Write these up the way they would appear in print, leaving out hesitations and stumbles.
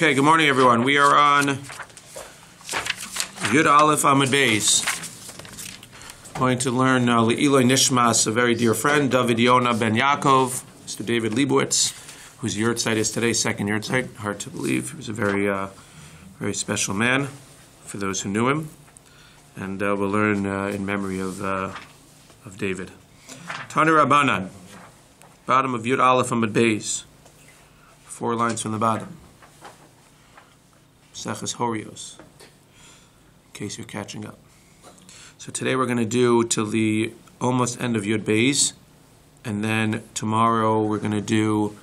Okay, good morning, everyone. We are on Yud Aleph Amud Beis. Going to learn Le'iloi Nishmas, a very dear friend, David Yona ben Yaakov, Mr. David Leibowitz, whose yurtzeit is today, second yurtzeit. Hard to believe. He was a very, very special man for those who knew him. And we'll learn in memory of David. Tanu Rabbanan, bottom of Yud Aleph Amud Beis. 4 lines from the bottom. DAF Horayos, in case you're catching up. So today we're going to do till the almost end of Yud Beis, and then tomorrow we're going to do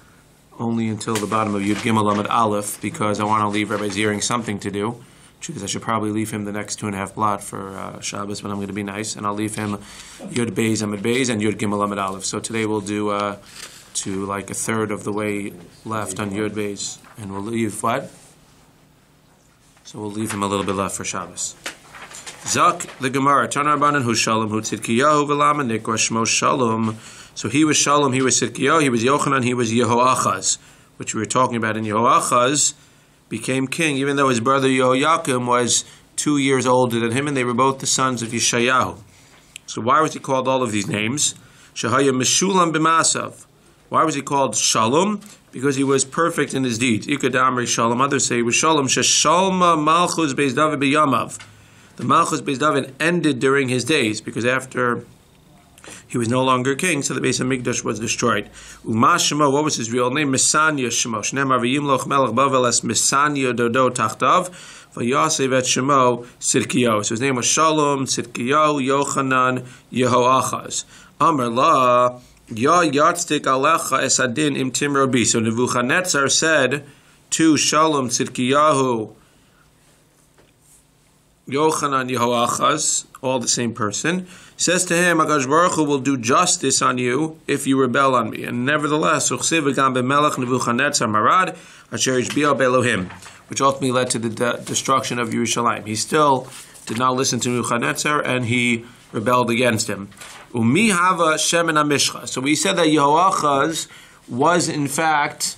only until the bottom of Yud Gimel Amud Aleph, because I want to leave Rabbi Zev something to do, because I should probably leave him the next 2.5 blot for Shabbos, but I'm going to be nice, and I'll leave him Yud Beis Amud Beis and Yud Gimel Amud Aleph. So today we'll do to like a third of the way left on Yud Beis, and we'll leave what? So we'll leave him a little bit left for Shabbos. Zak the Gemara, Tana Rabbanan hu Shalom hu Tzidkiyahu v'lama nikra shmo Shalom. So he was Shalom, he was Tzidkiyahu, he was Yochanan, he was Yehoachaz, which we were talking about. In Yehoachaz became king, even though his brother Yehoiakim was 2 years older than him, and they were both the sons of Yeshayahu. So why was he called all of these names? Shahaya Meshulam b'masav. Why was he called Shalom? Because he was perfect in his deeds. Ikadamri Shalom. Others say he was Shalom. Sheshalma Malchus Beis David b'yamav. The Malchus Beis David ended during his days, because after he was no longer king, so the Beis Hamikdash was destroyed. Uma Shemo, what was his real name? Misanya Shemo. Shneimar v'yimloch melech Bavel es Misanya dodo tachtav. Vayasev et Shemo Tzidkiyahu. So his name was Shalom, Tzidkiyahu, Yochanan, Yehoachaz. Amar la. Ya yatzdik alecha esadin im timrobi. So Nebuchadnezzar said to Shalom, Tzidkiyahu, Yochanan, Yehoachaz, all the same person, says to him, HaKadosh Baruch Hu will do justice on you if you rebel on me. And nevertheless, Uchsiv v'gam b'melech Nebuchadnezzar marad asher ishbiah be'Elohim, which ultimately led to the destruction of Yerushalayim. He still did not listen to Nebuchadnezzar, and he rebelled against him. Umi hava shemen hamishcha. So we said that Yehoachaz was in fact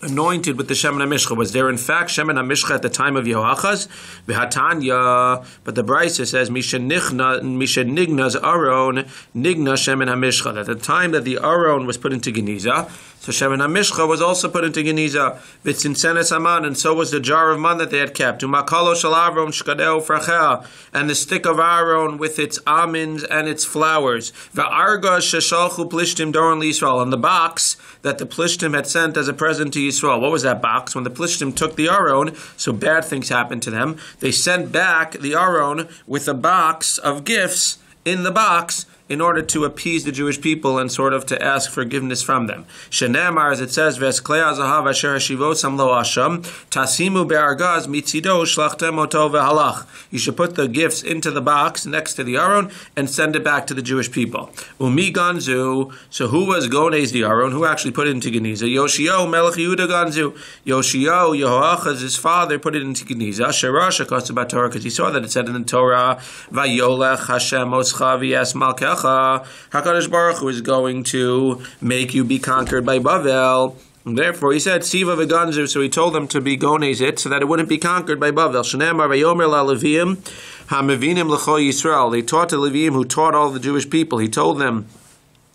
anointed with the shemen hamishcha. Was there in fact shemen hamishcha at the time of Yehoachaz? V'hatanya, but the Brisa says mishenignas aron nigna shemen hamishcha. At the time that the aron was put into Geniza, so shemen hamishcha was also put into Geniza. V'tzinsenes aman, and so was the jar of man that they had kept. Umakalo shel Aaron shkadeu frachea, and the stick of Aaron with its almonds and its flowers. V'arga sheshalchu plishtim doron liYisrael, and the box that the plishtim had sent as a present to Yisrael. What was that box? When the plishtim took the Aaron, so bad things happened to them, they sent back the Aaron with a box of gifts in the box, in order to appease the Jewish people and sort of to ask forgiveness from them. Shenemar, as it says, V'esklei hazahav asher hashivosam lo asham, tasimu be'argaz mitzido shlachtem oto ve'halach. You should put the gifts into the box next to the Aron and send it back to the Jewish people. Umi ganzu, so who was Gonez the Aron? Who actually put it into Geniza? Yoshio melech Yehuda ganzu. Yoshio, Yehoachaz, his father, put it into Geniza. Sherash akasabat Torah, because he saw that it said in the Torah, Vayolech Hashem oscha v'yas malkech. HaKadosh Baruch Hu is going to make you be conquered by Bavel. And therefore, he said, Siva v'ganzu, so he told them to be gonez it, so that it wouldn't be conquered by Bavel. Shenemar v'yomer la'levim, ha'mevinim l'cho Yisrael. They taught the Leviim, who taught all the Jewish people. He told them,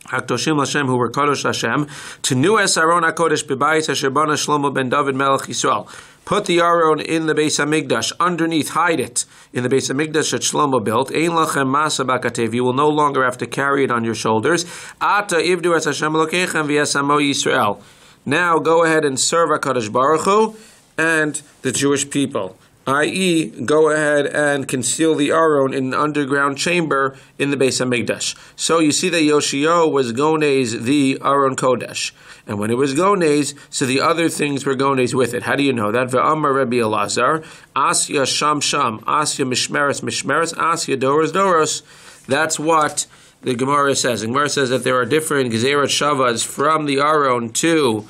HaKadoshim Hashem, who were Kadosh Hashem, to nu es Aron HaKodesh b'bayis asher bana Shlomo ben David melech Yisrael. Put the Aron in the Beis Hamikdash, underneath, hide it in the Beis Hamikdash that Shlomo built. Ein lachem masa b'katev, you will no longer have to carry it on your shoulders. Ata ivdu es Hashem Elokechem v'yasamo Yisrael. Now go ahead and serve HaKadosh Baruch Hu and the Jewish people. I.e., go ahead and conceal the Aron in an underground chamber in the Beis Hamikdash. So you see that Yoshio was Gonez the Aron Kodesh. And when it was Gonez, so the other things were Gonez with it. How do you know that? Ve'amar Rabbi Elazar, Asya Sham Sham, Asya Mishmeres Mishmeres, Asya Doros Doros. That's what the Gemara says. The Gemara says that there are different Gezerat Shavas from the Aron to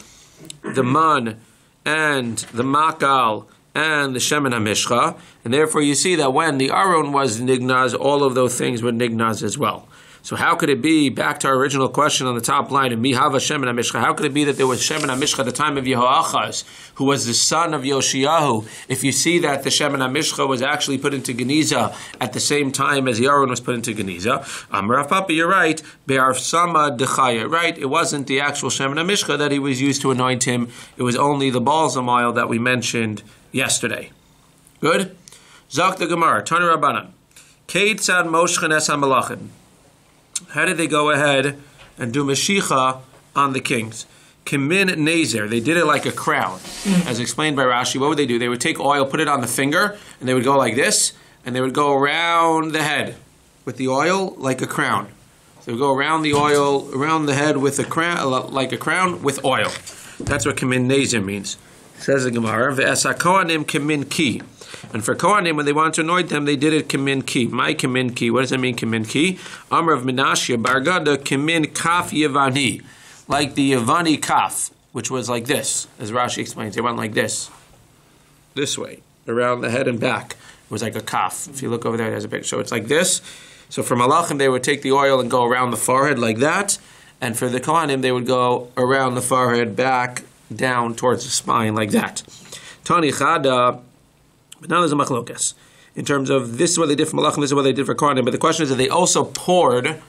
the Man and the Makal and the Shemen HaMishcha, and therefore you see that when the Aron was Nignaz, all of those things were Nignaz as well. So how could it be, back to our original question on the top line, in Mihava Shemen HaMishcha, how could it be that there was Shemen HaMishcha at the time of Yehoachaz, who was the son of Yoshiyahu, if you see that the Shemen HaMishcha was actually put into Geniza at the same time as Yaron was put into Geniza? Rav Papa, you're right, Be'arv Sama Dechaya, right, it wasn't the actual Shemen HaMishcha that he was used to anoint him, it was only the balsam oil that we mentioned yesterday. Good? Zak the Gemara, Tanu Rabbanan, Keitzad Moshchen Es HaMelachim. How did they go ahead and do Mashicha on the kings? Kimin Nezer. They did it like a crown. As explained by Rashi, what would they do? They would take oil, put it on the finger, and they would go like this, and they would go around the head with the oil like a crown. So they would go around the oil, around the head with a crown, like a crown with oil. That's what Kimin Nezer means. Says the Gemara, Ve'asa Kohanim Kimin Ki. And for Kohanim, when they wanted to anoint them, they did it Kimin Ki. My Kimin Ki. What does that mean, Kimin Ki? Amr of Menashe, Bargada, Kimin Kaf Yevani. Like the Yevani Kaf, which was like this, as Rashi explains. They went like this way, around the head and back. It was like a Kaf. If you look over there, there's a picture. So it's like this. So for Malachim, they would take the oil and go around the forehead like that. And for the Kohanim, they would go around the forehead, back, down towards the spine like that. Tani Chada. But now there's a machlokas. In terms of this is what they did for Malachim, this is what they did for Kohanim. But the question is that they also poured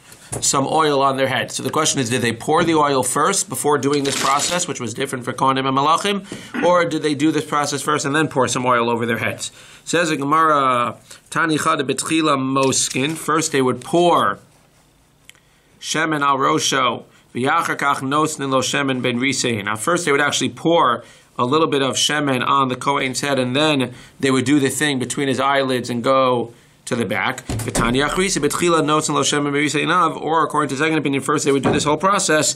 some oil on their head. So the question is, did they pour the oil first before doing this process, which was different for Kohanim and Malachim? Or did they do this process first and then pour some oil over their heads? Says the Gemara, Tani Chada B'tchila Moskin. First they would pour Shemen al Rosho, V'yachar kach nosnin lo Shemen ben Risein. Now first they would actually pour a little bit of shemen on the Kohen's head, and then they would do the thing between his eyelids and go to the back. Or according to the second opinion, first they would do this whole process.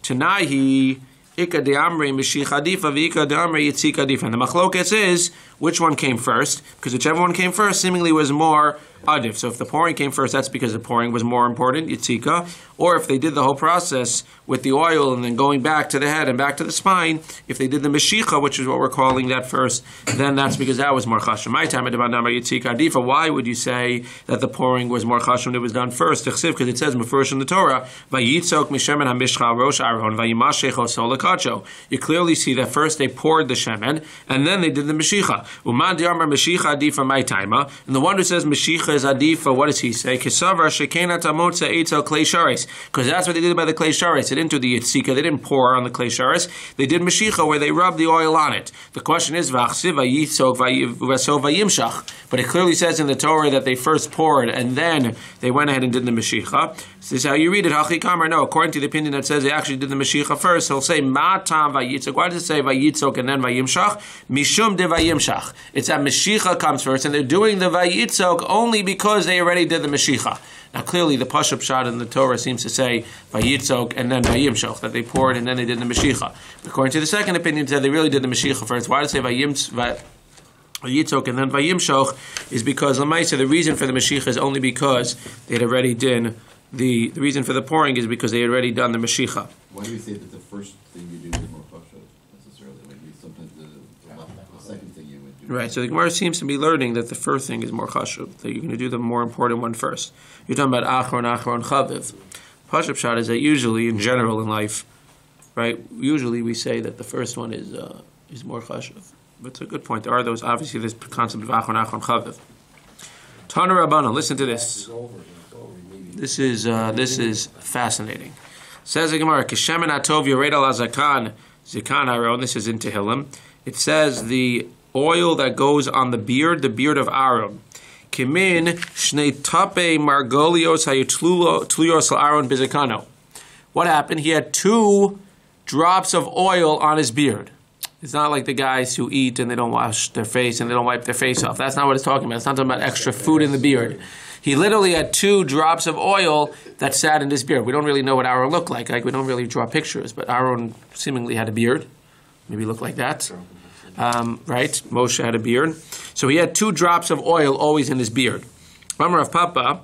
Tanahi Ika de Amri Mishich Adifa Vika de Amri Yitzik Adifa. And the machlokes is which one came first, because whichever one came first seemingly was more adif. So if the pouring came first, that's because the pouring was more important, Yitzika. Or if they did the whole process with the oil and then going back to the head and back to the spine, if they did the Meshicha, which is what we're calling that first, then that's because that was more chashim. My time at Yitzika Adifa. Why would you say that the pouring was more chashim that was done first? Because it says Mefurish in the Torah, Vayitzok Mishemen HaMishcha Rosh Aron Vayimashech Osol Lekacho. You clearly see that first they poured the shemen and then they did the Meshicha. Uman Diamar Meshicha Adifa my taima. And the one who says Meshicha is Adifa, what does he say? Kesavar Shekenat Amotza Eitzel Klei Sharis. Because that's what they did by the Klei Sharis. They didn't do the Yitzika, they didn't pour on the Klei Sharis. They did Meshicha where they rubbed the oil on it. The question is Vachsiv Vayitzok Vaso Vayimshach. But it clearly says in the Torah that they first poured and then they went ahead and did the Meshicha. So this is how you read it. Hachikam, no, according to the opinion that says they actually did the Meshicha first, he'll say Matam Vayitzok. Why does it say Vayitzok and then Vayimshach? Mishum de Vayimshach. It's that Meshicha comes first, and they're doing the Vayitzok only because they already did the Meshicha. Now clearly the Pashup Shad in the Torah seems to say Vayitzok and then Vayimshach, that they poured and then they did the Meshicha. According to the second opinion, it said they really did the Meshicha first. Why does it say Vayitzok and then Vayimshach? Is because Lamaisa, the reason for the Meshicha is only because they had already done the reason for the pouring is because they had already done the Meshicha. Why do you say that the first thing you do is more Pashup necessarily? Maybe sometimes the second thing you would do. Right, so the Gemara seems to be learning that the first thing is more chashuv, that you're going to do the more important one first. You're talking about achron chaviv. Pashup shot is that usually, in general in life, right, usually we say that the first one is more chashuv. But it's a good point. There are those, obviously, this concept of achron chaviv. Tana Rabbana, listen to this. This is fascinating. Says the Gemara, Kishemen atov yored al zakan zikan Aaron. This is in Tehillim. It says the oil that goes on the beard of Aaron. Kimin shnei tape margolios hayutluyos Aaron bizakano. What happened? He had 2 drops of oil on his beard. It's not like the guys who eat and they don't wash their face and they don't wipe their face off. That's not what it's talking about. It's not talking about extra food in the beard. He literally had 2 drops of oil that sat in his beard. We don't really know what Aaron looked like. We don't really draw pictures, but Aaron seemingly had a beard. Maybe looked like that. Right? Moshe had a beard. So he had 2 drops of oil always in his beard. Amar of Papa,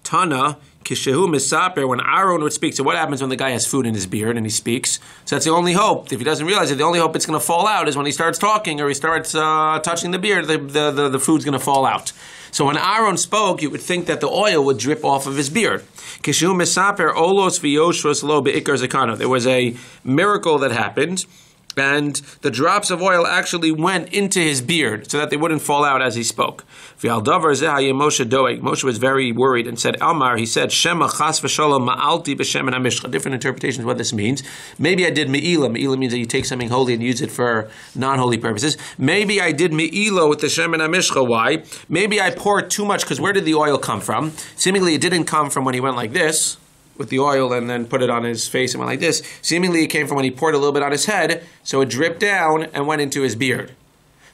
Tana, Kishehu misaper, when Aaron would speak. So what happens when the guy has food in his beard and he speaks? So that's the only hope. If he doesn't realize it, the only hope it's going to fall out is when he starts talking or he starts touching the beard, the food's going to fall out. So when Aaron spoke, you would think that the oil would drip off of his beard. Kishehu misaper olos v'yoshvos lo be'ikar zakano. There was a miracle that happened, and the drops of oil actually went into his beard so that they wouldn't fall out as he spoke. Moshe was very worried and said, Amar, he said, Shema chas v'shalom ma'alti b'shemen hamishcha. Different interpretations of what this means. Maybe I did me'ila. Me'ila means that you take something holy and use it for non-holy purposes. Maybe I did me'ila with the shemen hamishcha. Why? Maybe I poured too much, because where did the oil come from? Seemingly it didn't come from when he went like this with the oil and then put it on his face and went like this. Seemingly it came from when he poured a little bit on his head, so it dripped down and went into his beard.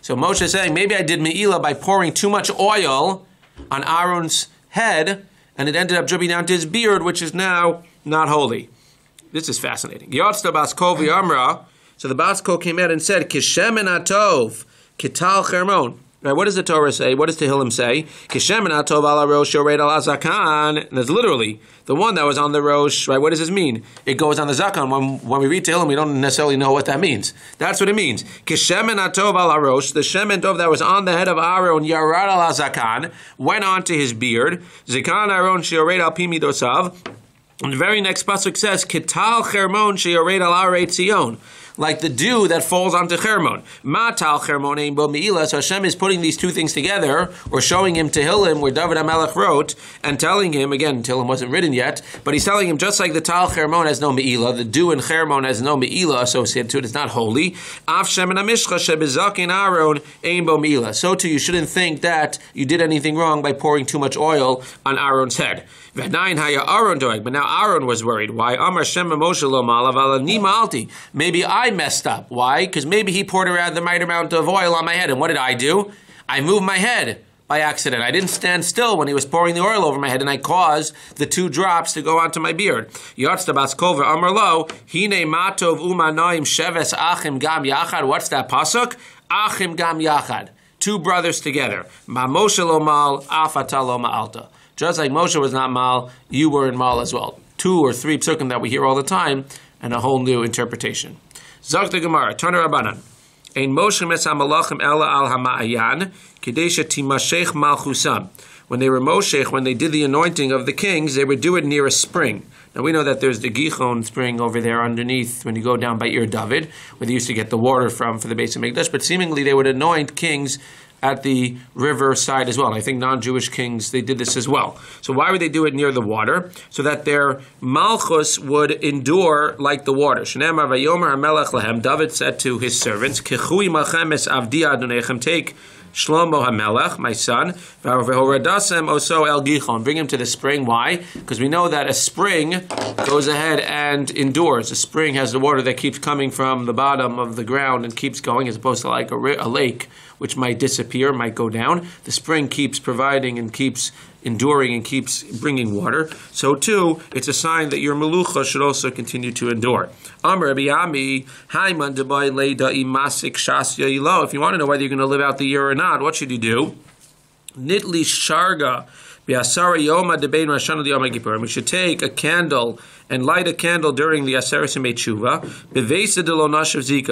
So Moshe is saying, maybe I did me'ila by pouring too much oil on Aaron's head, and it ended up dripping down to his beard, which is now not holy. This is fascinating. Yotzta Baskol v'Amra. So the Baskol came out and said, Kishemen atov, kital chermon. Right, what does the Torah say? What does Tehillim say? Kishemen atov ala rosh yored al azakan. And that's literally the one that was on the rosh. Right, what does this mean? It goes on the zakan. When we read Tehillim, we don't necessarily know what that means. That's what it means. Kishemen atov ala rosh. The shemen tov that was on the head of Aaron, yarad al azakan, went onto his beard. Zakan Aaron sheyored al pi midosav. And the very next pasuk says, Kital chermon sheyored al arei Tzion. Like the dew that falls onto Chermon. Matal Chermon ein bo me'ila. So Hashem is putting these two things together, or showing him Tehillim, where David HaMelech wrote, and telling him, again, Tehillim wasn't written yet, but he's telling him, just like the Tal Chermon has no me'ila, the dew in Chermon has no me'ila associated to it, it's not holy. Af shemen hamishcha shebezakin Aaron ein bo me'ila. So too, you shouldn't think that you did anything wrong by pouring too much oil on Aaron's head. But now Aaron was worried. Why? Amar Shem Moshe lo malav ala ni ma'alti. Maybe I messed up. Why? Because maybe he poured around the right amount of oil on my head. And what did I do? I moved my head by accident. I didn't stand still when he was pouring the oil over my head, and I caused the two drops to go onto my beard. Yotzta Baskol v'Amar lo, hine matov umanoim sheves achim gam yachad. What's that pasuk? Achim gam yachad. Two brothers together. Ma Moshe lo mal, afata lo ma'alta. Just like Moshe was not mal, you were in mal as well. 2 or 3 psukim that we hear all the time, and a whole new interpretation. Zok the Gemara, Tana Rabbanan. Ein Moshe mes hamalachim ela al hama'ayan, kedesha timashech malchusam. When they were Moshe, when they did the anointing of the kings, they would do it near a spring. Now we know that there's the Gihon spring over there underneath when you go down by Ir David, where they used to get the water from for the base of Mikdash, but seemingly they would anoint kings at the river side as well. And I think non-Jewish kings, they did this as well. So why would they do it near the water? So that their malchus would endure like the water. Shneimar vayomer hamelech lahem. David said to his servants, Kechui malchem es avdi adonechem. Take Shlomo HaMelech, my son, v'horadasem oso el Gihon. Bring him to the spring. Why? Because we know that a spring goes ahead and endures. A spring has the water that keeps coming from the bottom of the ground and keeps going, as opposed to like a lake, which might disappear, might go down. The spring keeps providing and keeps enduring and keeps bringing water. So too, it's a sign that your melucha should also continue to endure. Amar Rabbi Haiman Debai Leida Imasik Shas Yailo. If you want to know whether you're going to live out the year or not, what should you do? Nitli Sharga. We should take a candle and light a candle during the Aseret Yemei Tshuva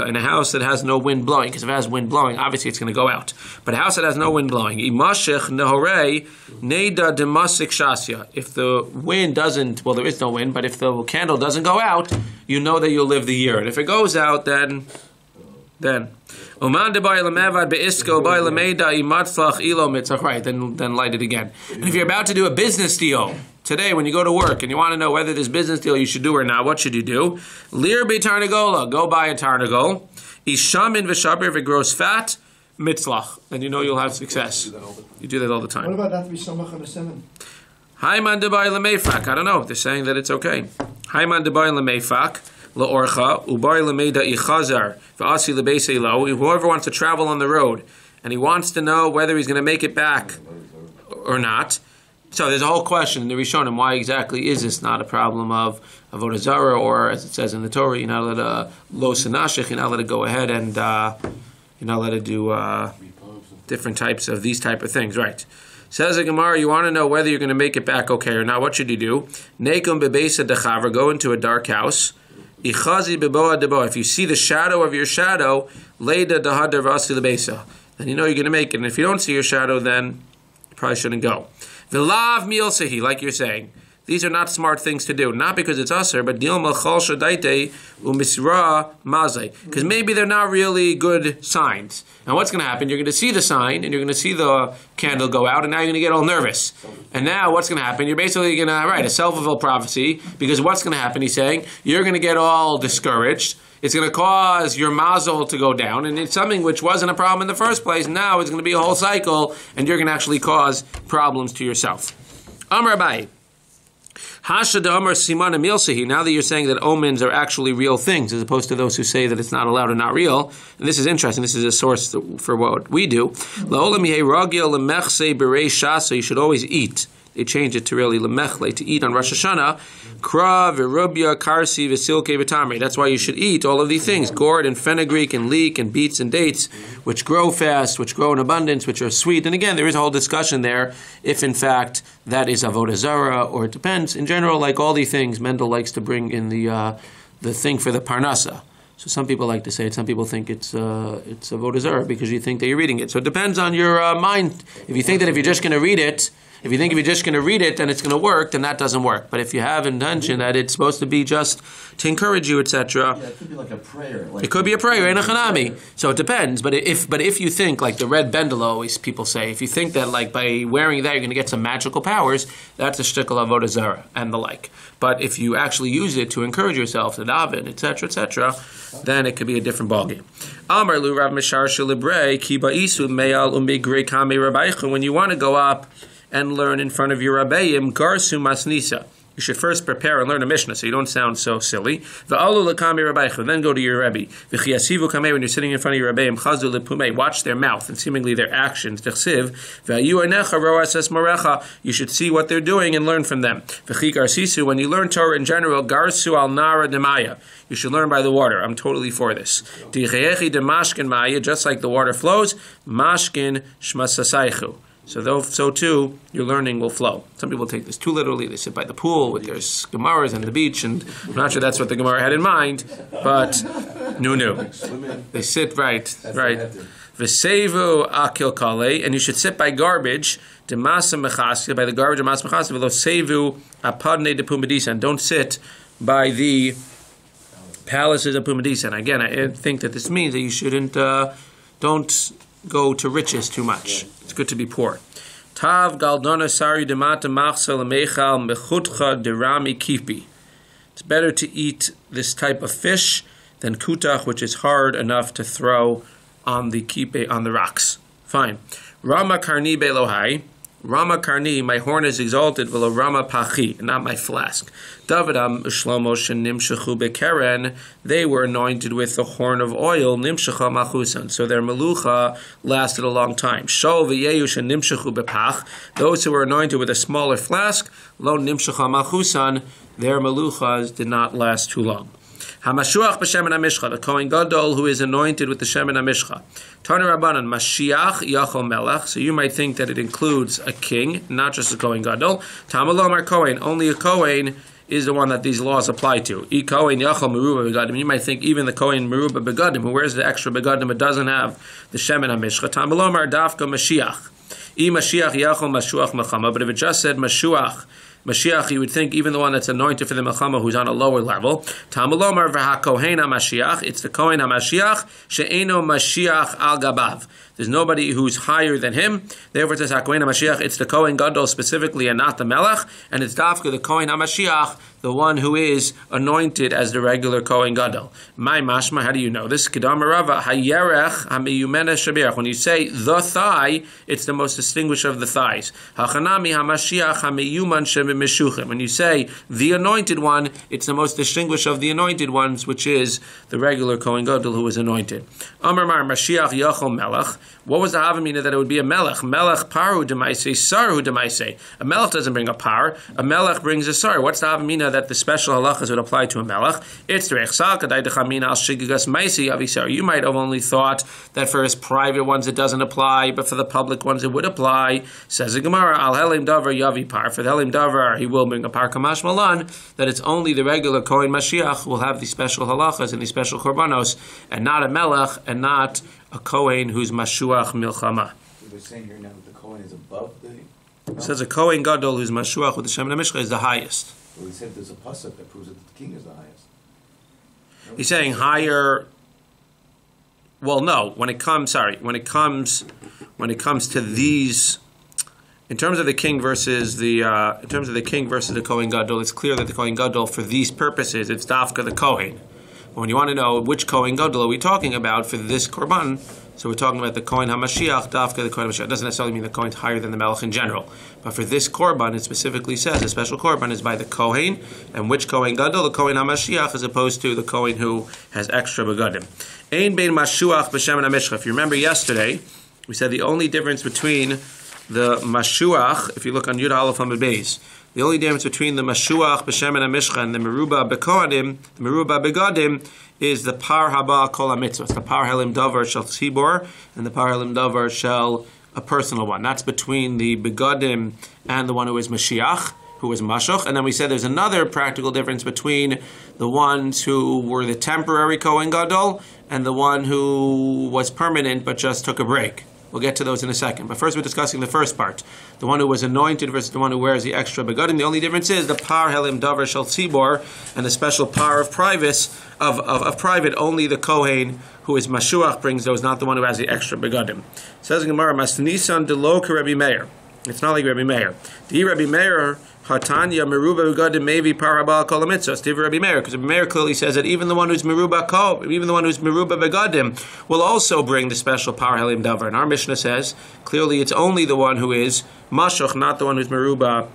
in a house that has no wind blowing. Because if it has wind blowing, obviously it's going to go out. But a house that has no wind blowing, if the wind doesn't, well, there is no wind, but if the candle doesn't go out, you know that you'll live the year. And if it goes out, then right, then light it again. And if you're about to do a business deal today, when you go to work and you want to know whether this business deal you should do or not, what should you do? Lir be tarnagola, go buy a tarnagol. Ishamin v'shaber, if it grows fat, mitzlach, then you know you'll have success. You do that all the time. What about that v'samach and a semen? Hayman debay lemeifak. I don't know. They're saying that it's okay. Hayman debay lemeifak. Whoever wants to travel on the road and he wants to know whether he's going to make it back or not. So there's a whole question in the Rishonim, why exactly is this not a problem of Avodah Zarah, or as it says in the Torah, you're not allowed to lo senashich, you're not allowed to go ahead and you're not allowed to do different types of these type of things, right? Says the Gemara, you want to know whether you're going to make it back okay or not. What should you do? Nekum bebeisa dechaver, go into a dark house. Ichazi beboa debo. If you see the shadow of your shadow, leida dehadar v'asi lebesa, then you know you're going to make it. And if you don't see your shadow, then you probably shouldn't go. V'lav milsehi, like you're saying. These are not smart things to do. Not because it's usher, but dilma chol shadaite umisra mazay. Because maybe they're not really good signs. And what's going to happen? You're going to see the sign, and you're going to see the candle go out, and now you're going to get all nervous. And now what's going to happen? You're basically going to write a self-fulfilled prophecy, because what's going to happen, he's saying, you're going to get all discouraged. It's going to cause your mazel to go down, and it's something which wasn't a problem in the first place. Now it's going to be a whole cycle, and you're going to actually cause problems to yourself. Amar Abai. Hashad Amar Siman Milsehi. Now that you're saying that omens are actually real things, as opposed to those who say that it's not allowed or not real, and this is interesting. This is a source for what we do. La'olam yehei ragil lemechse berei shasa. You should always eat. They changed it to really lemechle, to eat on Rosh Hashanah. Kra, virubia, karsi, visilke, vitamri. That's why you should eat all of these things. Gourd and fenugreek and leek and beets and dates, which grow fast, which grow in abundance, which are sweet. And again, there is a whole discussion there if in fact that is avodah zarah, or it depends. In general, like all these things, Mendel likes to bring in the thing for the parnassa. So some people like to say it. Some people think it's avodah zarah because you think that you're reading it. So it depends on your mind. If you think that if you're just going to read it, then it's going to work, then that doesn't work. But if you have intention that it's supposed to be just to encourage you, etc. Yeah, it could be like a prayer. It could be a prayer, in a chanami. So it depends. But if you think, like the red bendel always people say, if you think that like by wearing that you're going to get some magical powers, that's a shtickle avodah zarah and the like. But if you actually use it to encourage yourself, to daven, etc., then it could be a different ballgame. Amar lu Rav Mishar shelibrei ki ba'isu me'al umigre kame rabbaychu. When you want to go up and learn in front of your rabbeim, garsu masnisa. You should first prepare and learn a Mishnah so you don't sound so silly. V'alu lekami rabbaychu. Then go to your Rebbe. V'chiasivu kamei. When you're sitting in front of your rabbeim, chazu lepumei. Watch their mouth and seemingly their actions. V'chsiv. V'ayu anecha roas es morecha. You should see what they're doing and learn from them. V'chi garsisu. When you learn Torah in general, garsu al nara demaya. You should learn by the water. I'm totally for this. Dicheyechi de mashkin maya. Just like the water flows, mashkin shmasasaychu. So too, your learning will flow. Some people take this too literally. They sit by the pool with their gemaras and the beach, and I'm not sure that's what the Gemara had in mind, but no. They sit right. V'sevu akil kale, and you should sit by garbage, demasa mechasya, by the garbage of mas mechasya, v'lo sevu apadne de pumadisa, and don't sit by the palaces of pumadisa. And again, I think that this means that you shouldn't, don't go to riches too much. It's good to be poor. Tav galdona sari demata machsel mechal mechutcha derami kipi. It's better to eat this type of fish than kutach, which is hard enough to throw on the kipe, on the rocks. Fine. Rama karni belohai. Rama karni, my horn is exalted, velo Rama pachi, not my flask. Davidam ushlomo shenimshechu bekeren, they were anointed with the horn of oil, nimshecha machusan, so their melucha lasted a long time. Shol v'yeyu shenimshechu bepach, those who were anointed with a smaller flask, lo nimshecha machusan, their meluchas did not last too long. Hamashuach b'shemen hamishcha, the Kohen Gadol who is anointed with the shemen hamishcha. Tanu Rabbanan, Mashiach Yachol Melech. So you might think that it includes a king, not just a Kohen Gadol. Tamalomar Kohen, only a Kohen is the one that these laws apply to. I Kohen Yachol Meruba Begadim. You might think even the Kohen Meruba Begadim, who wears the extra Begadim, it doesn't have the shemen hamishcha. Tamalomar Dafka Mashiach. I Mashiach Yachol Mashuach Mechama. But if it just said Mashiach, you would think even the one that's anointed for the Melchama who's on a lower level. Tamalomar v'ha-kohen ha-Mashiach. It's the Kohen ha-Mashiach she'eno Mashiach al-gabav. There's nobody who's higher than him. Therefore it says ha-Kohen ha-Mashiach. It's the Kohen Gadol specifically and not the Melech. And it's Dafka, the Kohen ha-Mashiach, the one who is anointed as the regular Kohen Gadol. My mashma, how do you know this? Kedam Rava hayerech hamiyumena shabirach. When you say the thigh, it's the most distinguished of the thighs. Hachanami hamashiach hamiyuman shebemeshuchim. When you say the anointed one, it's the most distinguished of the anointed ones, which is the regular Kohen Gadol who is anointed. Amar Mar Mashiach Yachol Melech. What was the havamina that it would be a melech? Melech paru demaisei, saru demaisei. A melech doesn't bring a par. A melech brings a sar. What's the havamina that the special halachas would apply to a melech. It's the you might have only thought that for his private ones it doesn't apply, but for the public ones it would apply. Says the Gemara, al helim davar yavi par. For the helim davar he will bring a par kamash malan, that it's only the regular Kohen Mashiach will have the special halachas and the special korbanos, and not a melech, and not a Kohen who's mashuach milchama. We're saying here now that the Kohen is above the... It says a Kohen Gadol who's Mashuach with the Shem Mishcha is the highest. Well, he said there's a pasuk that proves that the king is the highest. No, He's saying higher. Well, no. When it comes to these, in terms of the king versus the Kohen Gadol, it's clear that the Kohen Gadol for these purposes it's dafka the Kohen. But when you want to know which Kohen Gadol are we talking about for this korban, so we're talking about the Kohen HaMashiach, dafka the Kohen HaMashiach. It doesn't necessarily mean the Kohen's higher than the Melech in general. But for this korban, it specifically says the special korban is by the Kohen, and which Kohen Gadol? The Kohen HaMashiach, as opposed to the Kohen who has extra begadim. Ein bein Mashuach b'Shem HaMishcha. If you remember yesterday, we said the only difference between the Mashuach, if you look on Yud Aleph Amud Beis, the only difference between the Mashuach b'Shem HaMishcha and the Meruba b'Kohanim, the Meruba b'Gadim, is the par haba kol ha-mitzvot. The par helim davar shel tzibor, and the par helim davar shel a personal one. That's between the begadim and the one who is Mashiach, who is Mashuch. And then we said there's another practical difference between the ones who were the temporary Kohen Gadol and the one who was permanent but just took a break. We'll get to those in a second. But first we're discussing the first part. The one who was anointed versus the one who wears the extra begadim. The only difference is the par helim davar shel tzibor and the special par of private, only the Kohen who is Mashuach brings those, not the one who has the extra begadim. Says Gemara, Masnisan delo ke Rabbi Meir. It's not like Rabbi Meir. Di Rabbi Meir Hatanya Meruba Begadim Maybe Parabal Kol Mitzvah. Steve Rabbi Meir, because Rabbi Meir clearly says that even the one who's Meruba Begadim will also bring the special Par Helim Davar. And our Mishnah says clearly it's only the one who is Mashuch, not the one who's Meruba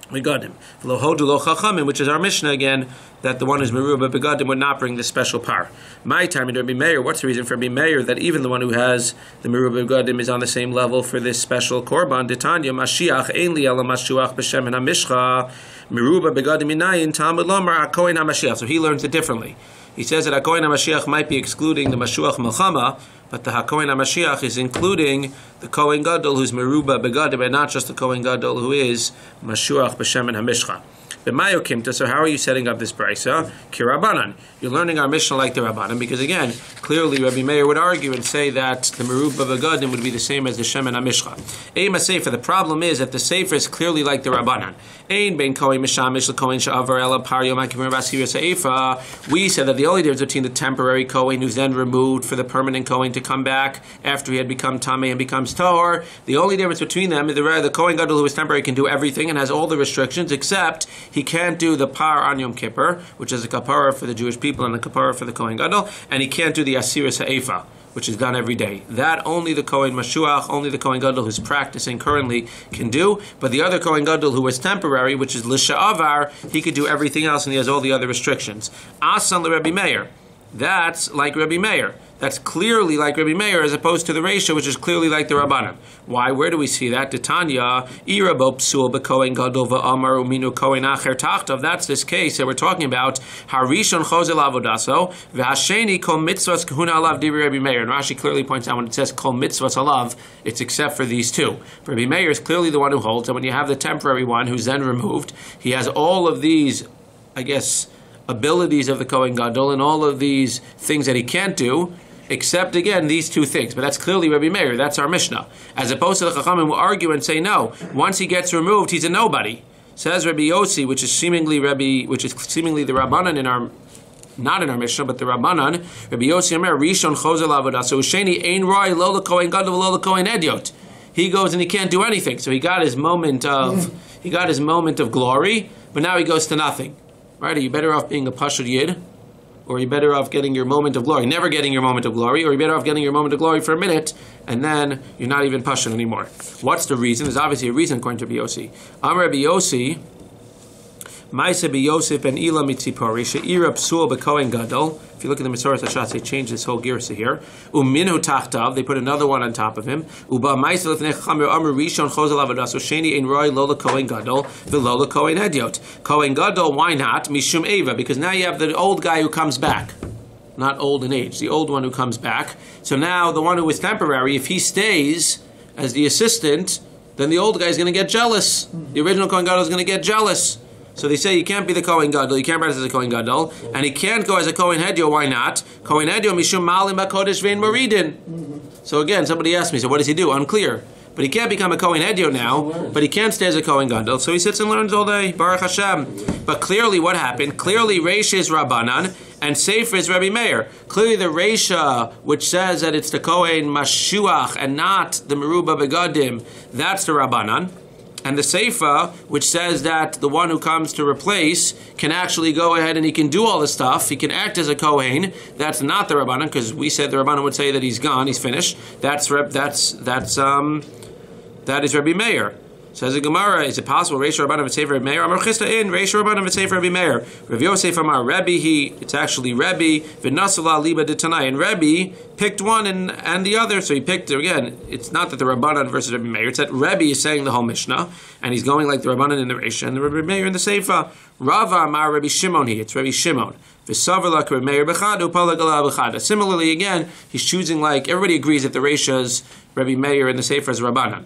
Begadim. Lo hodu lo chachamim, which is our Mishnah again, that the one who's Meruba Begadim would not bring the special par. My time in Rabbi Meir, what's the reason for Rabbi Meir that even the one who has the Meruba Begadim is on the same level for this special korban? Ditanya Mashiach ein li ela Mashuach b'Shem HaMishcha Meruba Begadim inayin Talmud lomar HaKohen HaMashiach. So he learns it differently. He says that HaKohen HaMashiach might be excluding the Mashuach Melchama, but the HaKohen HaMashiach is including the Kohen Gadol who's Meruba Begadim, and not just the Kohen Gadol who is Mashuach b'Shem HaMishcha. So how are you setting up this brisa? Kirabanan. You're learning our Mishnah like the Rabbanan, because again, clearly Rabbi Meir would argue and say that the Meruba Begadim would be the same as the Shem and HaMishcha. Eim HaSefer. The problem is that the Sefer is clearly like the Rabbanan. Ein ben Kohen Mishamish l'Kohen Sha'avar Ela Par Yom HaKippur V'Asir Sefer. We said that the only difference between the temporary Kohen who's then removed for the permanent Kohen to come back after he had become Tameh and becomes Tahor, the only difference between them is the Kohen Gadol who is temporary can do everything and has all the restrictions, except he can't do the par on Yom Kippur, which is a kapara for the Jewish people and a kapara for the Kohen Gadol, and he can't do the Asir Sefer, which is done every day. That only the Kohen Mashuach, only the Kohen Gadol who's practicing currently can do, but the other Kohen Gadol who was temporary, which is L'Sha'avar, he could do everything else and he has all the other restrictions. Asan LeRabbi Meir. That's like Rabbi Meir. That's clearly like Rabbi Meir as opposed to the ratio, which is clearly like the Rabbanan. Why? Where do we see that? Titania, Irabo Psul B'Kohen Gadol V'Amar Uminu Kohen Acher Tachtav. That's this case that we're talking about. Harishon Chozel Avodaso V'Hasheni Kol Mitzvahs Kahuna Alav Divi Rabbi Meir. And Rashi clearly points out when it says Kol Mitzvahs Alav, it's except for these two. Rabbi Meir is clearly the one who holds, and when you have the temporary one who's then removed, he has all of these, I guess, abilities of the Kohen Gadol and all of these things that he can't do, except again these two things. But that's clearly Rabbi Meir. That's our Mishnah. As opposed to the Chachamim who argue and say no. Once he gets removed, he's a nobody. Says Rabbi Yossi, which is seemingly the Rabbanan in our, not in our Mishnah, but the Rabbanan. Rabbi Yossi Omer Rishon Chozel Avodah. So Sheni Ein Roi Lo LeKohen Gadol Lo LeKohen Ediot. He goes and he can't do anything. So he got his moment of glory, but now he goes to nothing. Right? Are you better off being a Pashut Yid? Or are you better off getting your moment of glory, never getting your moment of glory? Or are you better off getting your moment of glory for a minute, and then you're not even Pashut anymore? What's the reason? There's obviously a reason according to Rabbi Yossi. Rabbi Yossi, Ma'aseh b'Yosef ben Ila mitzipori she'ira psul b'Kohen Gadol. If you look at the Masoret Hashatz, they changed this whole girsa here. U'minhu tachtav, they put another one on top of him. U'ba ma'aseh lefnei chachamim amar rishon chozal avodaso sheni ein roi lo leKohen Gadol v'lo leKohen Hedyot. Kohen Gadol, why not? Mishum Eva, because now you have the old guy who comes back. Not old in age, the old one who comes back. So now the one who was temporary, if he stays as the assistant, then the old guy is going to get jealous. The original Kohen Gadol is going to get jealous. So they say you can't be the Kohen Gadol, you can't practice as a Kohen Gadol, and he can't go as a Kohen Hedyot. Why not? Kohen Hedyot mishum malim b'kodesh vein moridin. So again, somebody asked me, so what does he do? Unclear. But he can't become a Kohen Hedyot now, but he can't stay as a Kohen Gadol, so he sits and learns all day. Baruch Hashem. But clearly what happened? Clearly Reish is Rabbanan, and Sefer is Rabbi Meir. Clearly the Reisha, which says that it's the Kohen Mashuach and not the Meruba Begadim, that's the Rabbanan. And the Sefer, which says that the one who comes to replace can actually go ahead and he can do all the stuff, he can act as a Kohen, that's not the Rabbanan, because we said the Rabbanan would say that he's gone, he's finished. That is Rabbi Meir. Says the Gemara, is it possible Reish Rabbanan v'Sefer Rabbi Meir? Amar Chista in Reish Rabbanan v'Sefer Rabbi Meir. Rav Yosef Amar Rebbe, it's actually Rebbe v'Nasala Liba de Tanai, and Rebbe picked one and the other. So he picked again. It's not that the Rabbanan versus Rabbi Meir. It's that Rebbe is saying the whole Mishnah, and he's going like the Rabbanan in the Reish and the Rabbi Meir in the Sefer. Rava Amar Rabbi Shimon here. It's Rabbi Shimon. V'Savalak Rabbi Meir b'Chadu Palagala b'Chada. Similarly, again, he's choosing like everybody agrees that the Reisha's Rabbi Meir and the Sefer is Rabbanan.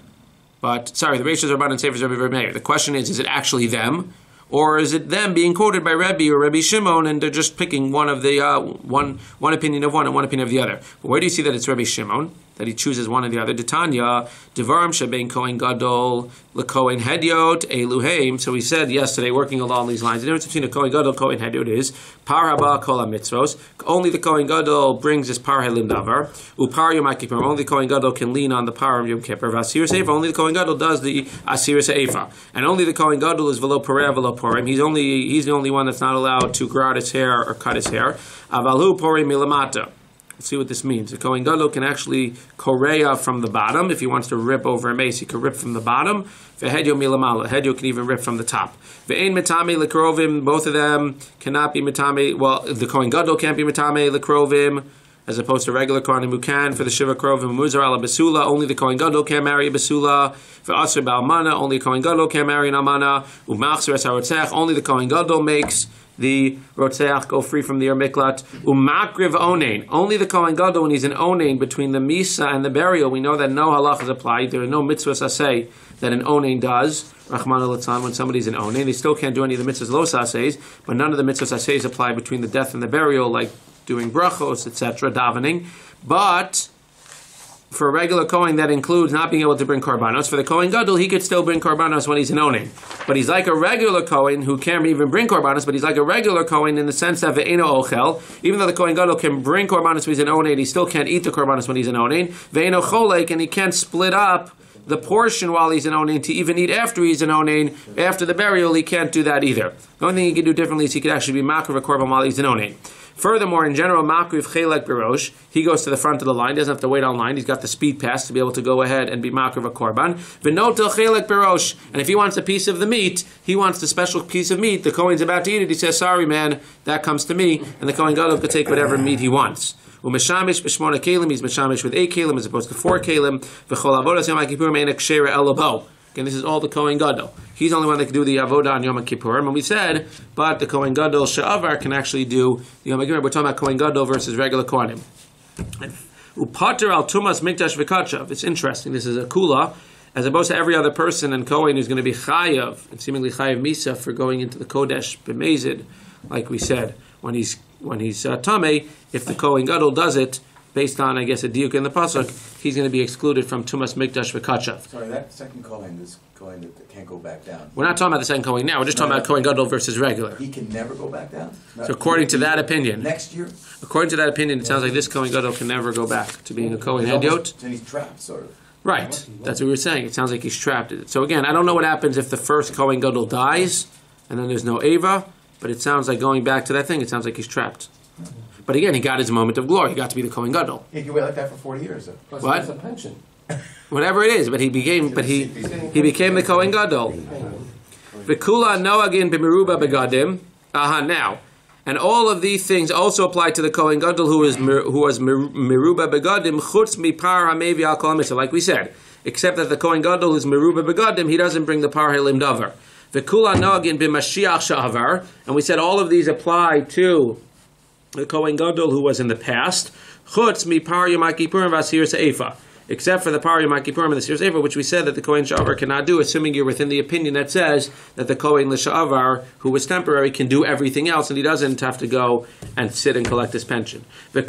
But, sorry, the Reisha's Rabbanan and Sefer is Rabbi Meir. The question is it actually them? Or is it them being quoted by Rebbe or Rabbi Shimon and they're just picking one of the, one opinion of one and one opinion of the other? But where do you see that it's Rabbi Shimon? That he chooses one or the other? D'Tanya, Devarim Shebein Kohen Gadol, LeKohen Hedyot, Eluheim. So we said yesterday, working along these lines, the difference between a Kohen Gadol and Kohen Hedyot is Par Haba Kol HaMitzvos. Only the Kohen Gadol brings this Par Helim Davar. Upar Yom HaKippur. Only the Kohen Gadol can lean on the Par of Yom Kippur. Vasir Sefer. Only the Kohen Gadol does the Asir Sefer. And only the Kohen Gadol is Velo Poreh Velo Porim. He's the only one that's not allowed to grow out his hair or cut his hair. Avalhu Porim Milamata. Let's see what this means. The Kohen Gadol can actually korea from the bottom. If he wants to rip over a mace, he can rip from the bottom. V'hedyo milamala. Hedyo can even rip from the top. Ve'ein metame lekrovim. Both of them cannot be metame. Well, the Kohen Gadol can't be metame lekrovim, as opposed to regular Kohanim who can. For the Shiva Krovim, Muzar ala Basula. Only the Kohen Gadol can marry a Basula. For Asr Ba'almana, only the Kohen Gadol can marry an Almana. Umachzer es harotzech. Only the Kohen Gadol makes the Rotzeach go free from the Miklat. Umakriv onein. Only the Kohen Gadol, when he's an onein between the Misa and the burial, we know that no halachas apply. There are no mitzvahs asay that an onein does. Rahman al-Litzan, when somebody's an onein, they still can't do any of the mitzvahs los asays, but none of the mitzvahs asays apply between the death and the burial, like doing brachos, etc., davening. But for a regular Kohen, that includes not being able to bring korbanos. For the Kohen Gadol, he could still bring korbanos when he's an onein. But he's like a regular Kohen who can't even bring korbanos, but he's like a regular Kohen in the sense that ve'eno ochel. Even though the Kohen Gadol can bring korbanos when he's an onein, he still can't eat the korbanos when he's an onein. Ve'eno cholek, and he can't split up the portion while he's an onein to even eat after he's an onein. After the burial, he can't do that either. The only thing he can do differently is he could actually be makriv a korban while he's an onein. Furthermore, in general, makriv chelek berosh, he goes to the front of the line, doesn't have to wait online, he's got the speed pass to be able to go ahead and be makriv a korban. V'notel chelek berosh, and if he wants a piece of the meat, he wants the special piece of meat, the Kohen's about to eat it, he says, sorry man, that comes to me, and the Kohen Gadol could take whatever meat he wants. Umeshamish b'shmona kelim, he's meshamish with 8 kelim as opposed to 4 kelim. V'chol avodas yom ha'kippur me'enek shera elabo. Again, this is all the Kohen Gadol. He's the only one that can do the avodah on Yom Kippurim. And we said, but the Kohen Gadol she'avar can actually do the Yom Kippur. We're talking about Kohen Gadol versus regular Kohanim. Upater al tumas mikdash v'kachav. It's interesting. This is a kula, as opposed to every other person and Kohen who's going to be chayav, and seemingly chayav misa for going into the kodesh b'mezid, like we said, when he's tamei. If the Kohen Gadol does it, based on, I guess, a diuk in the pasuk, he's going to be excluded from tumas mikdash v'kachav. Sorry, that second Kohen, this Kohen that can't go back down. We're not talking about the second Kohen now. We're just talking about Kohen Gadol versus regular. He can never go back down? So according to that opinion, next year? According to that opinion, it sounds like this Kohen Gadol can never go back to being a Kohen Hedyot. Then he's trapped, sort of. Right. That's what we were saying. It sounds like he's trapped. So again, I don't know what happens if the first Kohen Gadol dies and then there's no Eva, but it sounds like going back to that thing, it sounds like he's trapped. But again, he got his moment of glory. He got to be the Kohen Gadol. He can wait like that for 40 years, though. Plus what? There's a pension. Whatever it is, but he became the Kohen Gadol. V'kula noagin b'meruba begadim. Now, and all of these things also apply to the Kohen Gadol who was meruba begadim chutz mipar hamevi al kol hamishna, like we said, except that the Kohen Gadol is meruba begadim, he doesn't bring the par helim davar. V'kula noagin b'mashiach sha'avar, and we said all of these apply to the Kohen Gadol who was in the past. Chutz mipar Yom HaKippurim v'asir se'efa, except for the par Yom HaKippurim and the Sir Sefer, which we said that the Kohen Sha'avar cannot do, assuming you're within the opinion that says that the Kohen L'Sha'avar, who was temporary, can do everything else, and he doesn't have to go and sit and collect his pension. The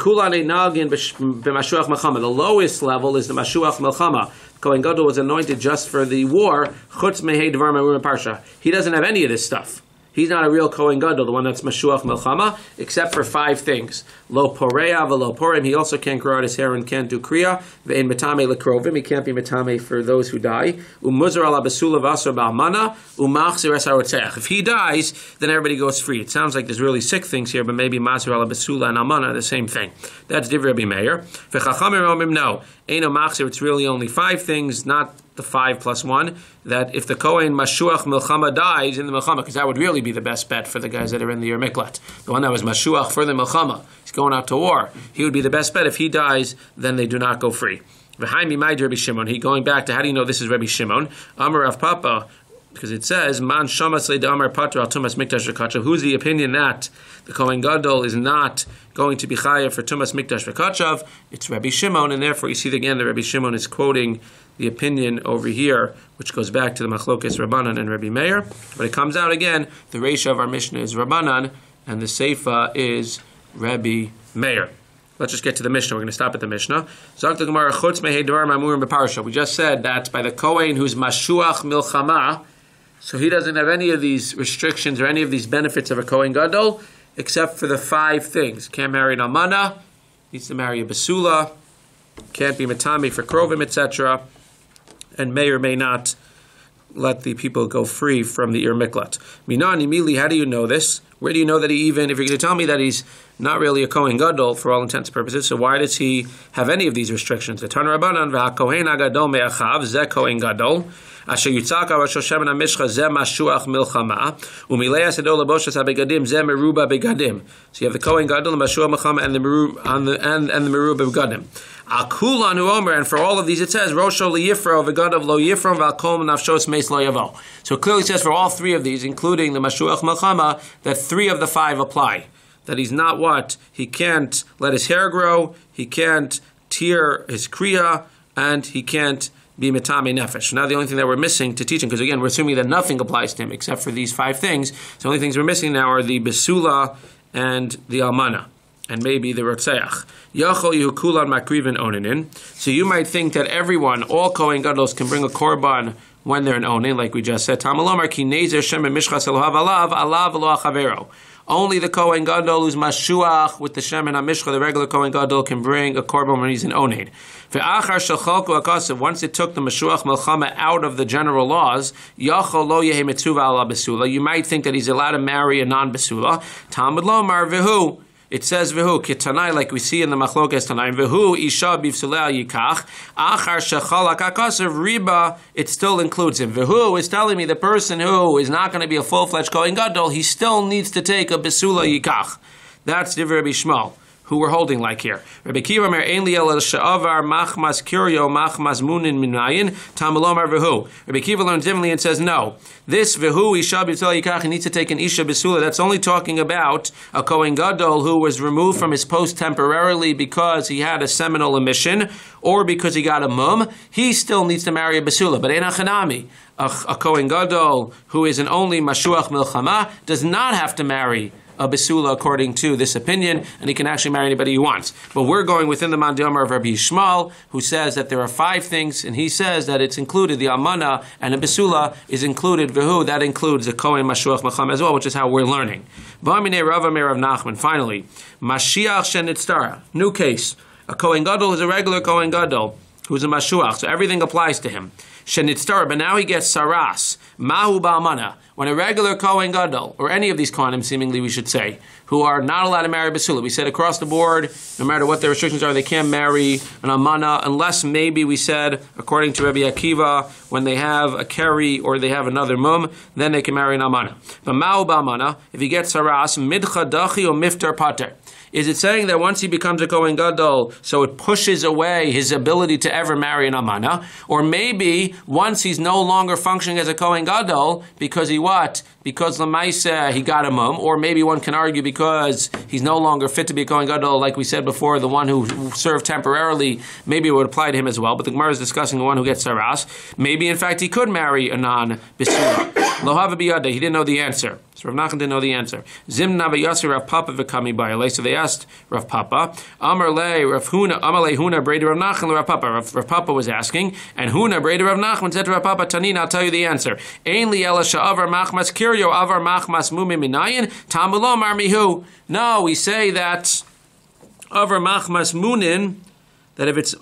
lowest level is the Mashuach Melchama. Kohen Gadol was anointed just for the war. Chutz mehei dvar ma'urim parsha. He doesn't have any of this stuff. He's not a real Kohen Gadol, the one that's Mashuach Melchama, except for 5 things. Lo poreya v'lo porim. He also can't grow out his hair and can't do kriya. Ve'en metame lekrovim. He can't be metame for those who die. Umuzar ala besula v'asar ba'amana. Umachzir es harotzeach. If he dies, then everybody goes free. It sounds like there's really sick things here, but maybe Masar ala besula and amana are the same thing. That's Divrei Rabbi Meir. V'chachamim omrim no. Eino machzir. It's really only 5 things, not the 5 plus 1, that if the Kohen Mashuach Milchama dies in the Milchama, because that would really be the best bet for the guys that are in the Yer Miklat, the one that was Mashuach for the Milchama, he's going out to war, he would be the best bet. If he dies, then they do not go free. V'haimi ma'id Rabbi Shimon, he going back to, how do you know this is Rabbi Shimon? Amar Rav Papa, because it says, Man shamas le'damar patra al tumas mikdash v'kachav. Who's the opinion that the Kohen Gadol is not going to be chayav for tumas mikdash v'kachav? It's Rabbi Shimon, and therefore you see again that Rabbi Shimon is quoting the opinion over here, which goes back to the Machlokes Rabbanan and Rabbi Meir. But it comes out again, the Reisha of our Mishnah is Rabbanan, and the Seifa is Rabbi Meir. Let's just get to the Mishnah. We're going to stop at the Mishnah. We just said that by the Kohen who's Mashuach Milchama, so he doesn't have any of these restrictions or any of these benefits of a Kohen Gadol, except for the 5 things. Can't marry an Almana, needs to marry a Basula, can't be Matami for Krovim, etc., and may or may not let the people go free from the Ir Miklat. Minani Mili, how do you know this? Where do you know that he even, if you're going to tell me that he's not really a Kohen Gadol for all intents and purposes, so why does he have any of these restrictions? The Tan Rabbanan v'ha-Kohen HaGadol me'achav, zeh Kohen Gadol, asher yitzak ha-Rosh Hashem ha-Mishcha, zeh Mashuach Milchama, u'milei ha-Sedol l'boshas ha-Begadim, zeh Meruba Begadim. So you have the Kohen Gadol, the Mashuach Milchama, and the Meruba Begadim. Akulan hu omer, and for all of these it says Rosho liyifro v'gadav lo yifro v'alkom nafshos meis lo yavo. So it clearly says for all 3 of these, including the Mashuach Melchama, that 3 of the 5 apply. That he's not what? He can't let his hair grow, he can't tear his kriya, and he can't be metame nefesh. Now the only thing that we're missing to teach him, because again we're assuming that nothing applies to him except for these 5 things, so the only things we're missing now are the Besula and the Almana, and maybe the Rotzeach. Yachol Yehu Kulan Makrivin Oninin. So you might think that everyone, all Kohen Gadols, can bring a korban when they're in Onin, like we just said. Tamalomar ki nezer shem mishchas elohav alav lo achavero. Only the Kohen Gadol who's mashuach with the shem and hamishcha, the regular Kohen Gadol, can bring a korban when he's in Onin. Ve'achar shalchalku akasav. Once it took the mashuach melchama out of the general laws, yachol lo yehe mitzuva ala besula. You might think that he's allowed to marry a non-besula. Talmud lomar vehu. It says Vihu Kitanai, like we see in the Machlokes Tanai, Vihu Isha Bivsulei Yikach, Achar Shechalak Akasav Riba, it still includes him. Vihu is telling me the person who is not going to be a full-fledged Kohen Gadol, he still needs to take a Besula Yikach. That's Divrei Rabbi Shmuel, who we're holding like here. Rabbi Kiva Mer Ein Li El Sha'avar Machmas Kurio Machmas Munin Minayin Tamalomar Vihu. Rabbi Kiva learns differently and says no. This Vihu Isha B'Tzal Yikach, he needs to take an Isha Besula. That's only talking about a Kohen Gadol who was removed from his post temporarily because he had a seminal emission or because he got a mum. He still needs to marry a Besula. But Ein Achanami, a Kohen Gadol who is an only Mashuach Milchama, does not have to marry a Besula according to this opinion, and he can actually marry anybody he wants. But we're going within the Mandamar of Rabbi Yishmael, who says that there are 5 things, and he says that it's included, the Almana and a Besula is included, Vehu, that includes the Kohen Mashuach Melchama as well, which is how we're learning. V'amine Rav Amir of Nachman, finally, Mashiach Shenitztara, new case. A Kohen Gadol is a regular Kohen Gadol, who's a mashuach. So everything applies to him. Shenitztar, but now he gets saras. Mahu ba'amana. When a regular Kohen Gadol, or any of these Kohanim, seemingly we should say, who are not allowed to marry Basula, we said across the board, no matter what their restrictions are, they can't marry an Amana, unless maybe we said, according to Rabbi Akiva, when they have a Keri or they have another Mum, then they can marry an Amana. But Mahu ba'amana, if he gets saras, midcha dachi or miftar pater. Is it saying that once he becomes a Kohen Gadol, so it pushes away his ability to ever marry an Amana? Or maybe once he's no longer functioning as a Kohen Gadol, because he what? Because Lamaisa, he got a mum, or maybe one can argue because he's no longer fit to be a Kohen Gadol, like we said before, the one who served temporarily, maybe it would apply to him as well, but the Gemara is discussing the one who gets saras. Maybe in fact he could marry a non-Bisura. Lohava biyada, he didn't know the answer. So Rav Nachman didn't know the answer. Zimna v'yasir Rav Papa v'kami b'ayalei. So they asked Rav Papa, Amar le Rav Huna, Amar le Huna, Brady Rav Nachman Rav Papa. Rav Papa was asking, and Huna, Brady Rav Nachman said to Rav Papa, Tanin, I'll tell you the answer. Ein li ela sha'avar machmas kiryo, avar machmas mumim minayin, tamulo mar mihu. No, we say that avar machmas munin, that if it's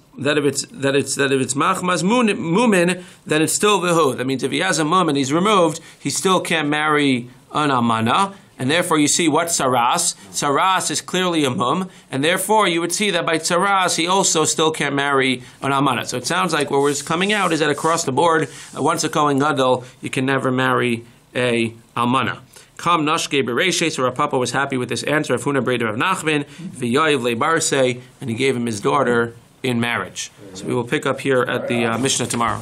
machmas mumin, then it's still vihu. That means if he has a mum and he's removed, he still can't marry an amana, and therefore you see what saras. Saras is clearly a mum, and therefore you would see that by saras he also still can't marry an amana. So it sounds like what was coming out is that across the board, once a Kohen Gadol, you can never marry a almana. Kam nashke bereishe. So Rav Papa was happy with this answer of Huna Breder of Nachman v'yayiv lebarsei, and he gave him his daughter in marriage. So we will pick up here at the Mishnah tomorrow.